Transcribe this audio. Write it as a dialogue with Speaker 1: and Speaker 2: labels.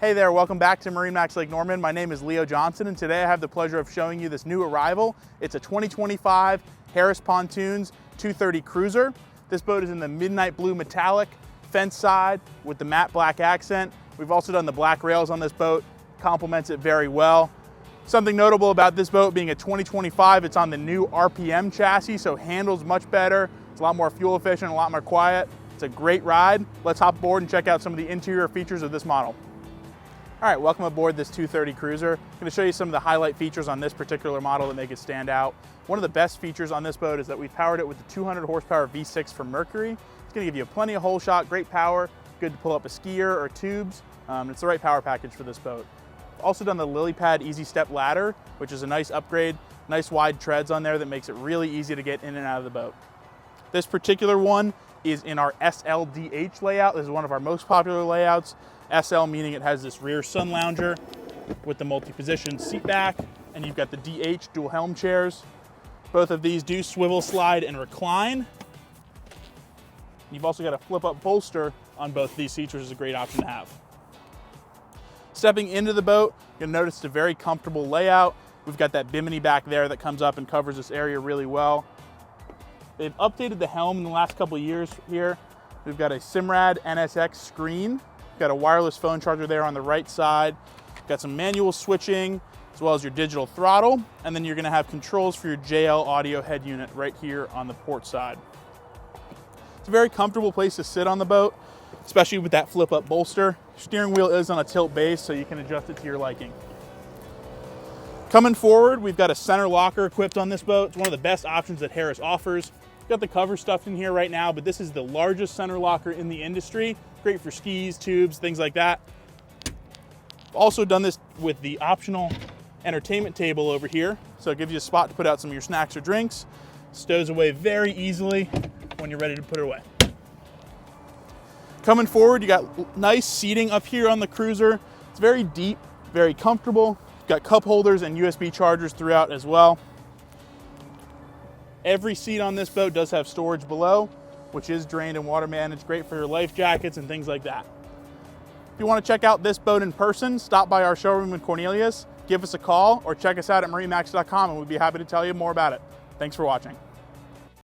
Speaker 1: Hey there, welcome back to MarineMax Lake Norman. My name is Leo Johnson, and today I have the pleasure of showing you this new arrival. It's a 2025 Harris Pontoons 230 Cruiser. This boat is in the midnight blue metallic, fence side with the matte black accent. We've also done the black rails on this boat, complements it very well. Something notable about this boat being a 2025, it's on the new RPM chassis, so handles much better. It's a lot more fuel efficient, a lot more quiet. It's a great ride. Let's hop aboard and check out some of the interior features of this model. All right, welcome aboard this 230 Cruiser. I'm gonna show you some of the highlight features on this particular model that make it stand out. One of the best features on this boat is that we've powered it with the 200 horsepower V6 from Mercury. It's gonna give you plenty of hole shot, great power, good to pull up a skier or tubes. It's the right power package for this boat. Also done the Lily Pad Easy Step ladder, which is a nice upgrade, nice wide treads on there that makes it really easy to get in and out of the boat. This particular one is in our SLDH layout. This is one of our most popular layouts. SL meaning it has this rear sun lounger with the multi-position seat back, and you've got the DH dual helm chairs. Both of these do swivel, slide, and recline. You've also got a flip-up bolster on both these seats, which is a great option to have. Stepping into the boat, you'll notice it's a very comfortable layout. We've got that bimini back there that comes up and covers this area really well. They've updated the helm in the last couple of years here. We've got a Simrad NSX screen. We've got a wireless phone charger there on the right side. We've got some manual switching, as well as your digital throttle. And then you're gonna have controls for your JL audio head unit right here on the port side. It's a very comfortable place to sit on the boat, especially with that flip-up bolster. Steering wheel is on a tilt base, so you can adjust it to your liking. Coming forward, we've got a center locker equipped on this boat. It's one of the best options that Harris offers. We've got the cover stuffed in here right now, but this is the largest center locker in the industry. Great for skis, tubes, things like that. Also done this with the optional entertainment table over here, so it gives you a spot to put out some of your snacks or drinks. Stows away very easily when you're ready to put it away. Coming forward, you got nice seating up here on the Cruiser. It's very deep, very comfortable. Got cup holders and USB chargers throughout as well. Every seat on this boat does have storage below, which is drained and water managed, great for your life jackets and things like that. If you want to check out this boat in person, stop by our showroom in Cornelius, give us a call, or check us out at MarineMax.com and we'd be happy to tell you more about it. Thanks for watching.